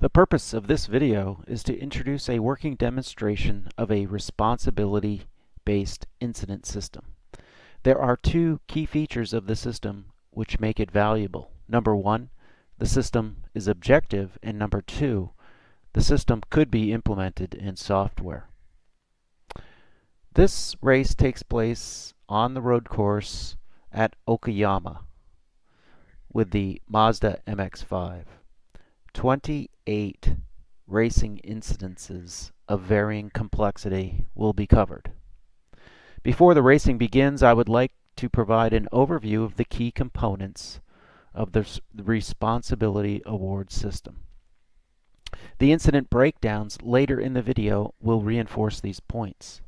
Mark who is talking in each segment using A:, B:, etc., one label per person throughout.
A: The purpose of this video is to introduce a working demonstration of a responsibility-based incident system. There are two key features of the system which make it valuable. Number one, the system is objective, and number two, the system could be implemented in software. This race takes place on the road course at Okayama with the Mazda mx5. 28 racing incidences of varying complexity will be covered. Before the racing begins, I would like to provide an overview of the key components of the responsibility award system. The incident breakdowns later in the video will reinforce these points.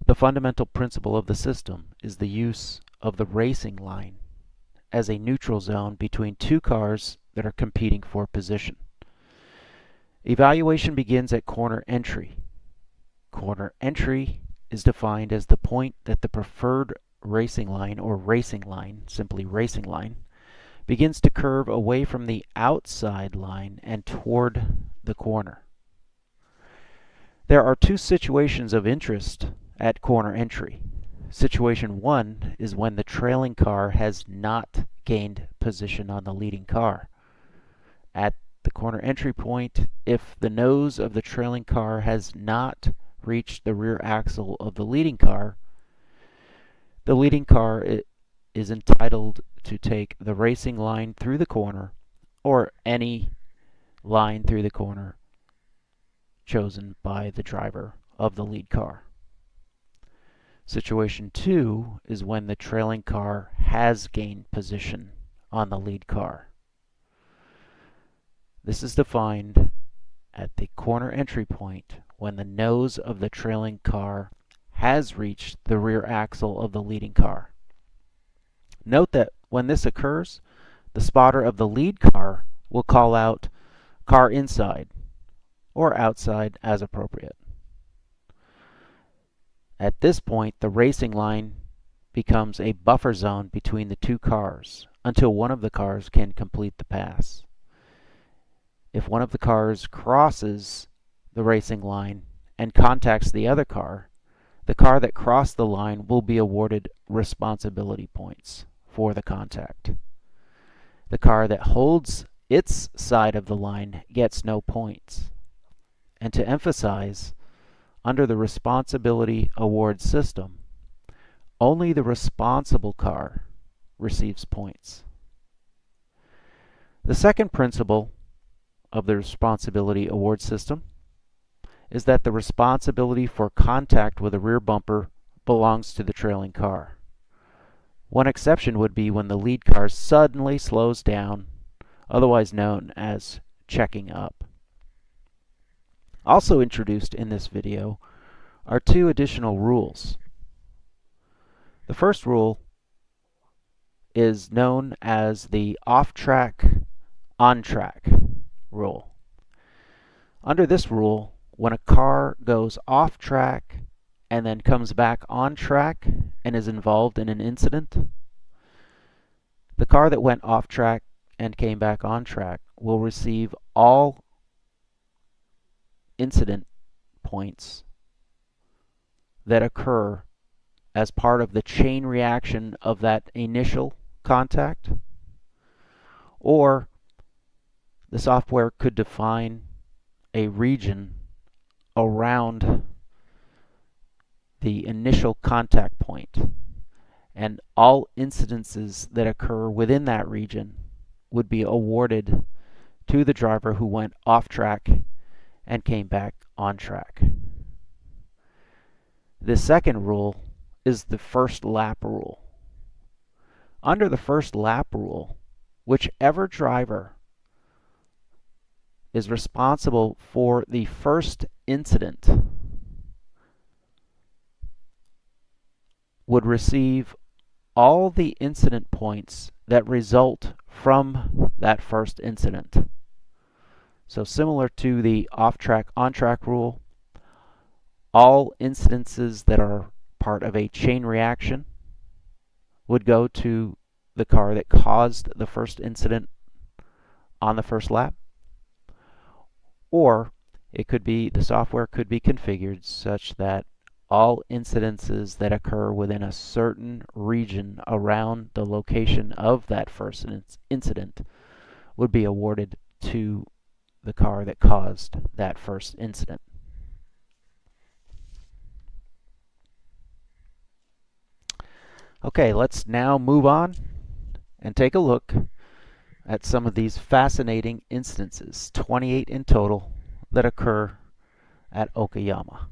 A: The fundamental principle of the system is the use of the racing line as a neutral zone between two cars that are competing for position. Evaluation begins at corner entry. Corner entry is defined as the point that the preferred racing line, or racing line, simply racing line, begins to curve away from the outside line and toward the corner. There are two situations of interest at corner entry. Situation 1 is when the trailing car has not gained position on the leading car. At the corner entry point, if the nose of the trailing car has not reached the rear axle of the leading car is entitled to take the racing line through the corner, or any line through the corner chosen by the driver of the lead car. Situation 2 is when the trailing car has gained position on the lead car. This is defined at the corner entry point when the nose of the trailing car has reached the rear axle of the leading car. Note that when this occurs, the spotter of the lead car will call out "car inside" or "outside" as appropriate. At this point, the racing line becomes a buffer zone between the two cars until one of the cars can complete the pass. If one of the cars crosses the racing line and contacts the other car, the car that crossed the line will be awarded responsibility points for the contact. The car that holds its side of the line gets no points. And to emphasize, under the responsibility award system, only the responsible car receives points. The second principle of the responsibility award system is that the responsibility for contact with a rear bumper belongs to the trailing car. One exception would be when the lead car suddenly slows down, otherwise known as checking up. Also introduced in this video are two additional rules. The first rule is known as the off-track, on-track rule. Under this rule, when a car goes off track and then comes back on track and is involved in an incident, the car that went off track and came back on track will receive all incident points that occur as part of the chain reaction of that initial contact, or the software could define a region around the initial contact point, and all incidences that occur within that region would be awarded to the driver who went off track and came back on track. The second rule is the first lap rule. Under the first lap rule, whichever driver is responsible for the first incident would receive all the incident points that result from that first incident. So similar to the off-track, on-track rule, all incidences that are part of a chain reaction would go to the car that caused the first incident on the first lap. Or it could be, the software could be configured such that all incidences that occur within a certain region around the location of that first incident would be awarded to the car that caused that first incident. Okay, let's now move on and take a look at some of these fascinating instances, 28 in total, that occur at Okayama.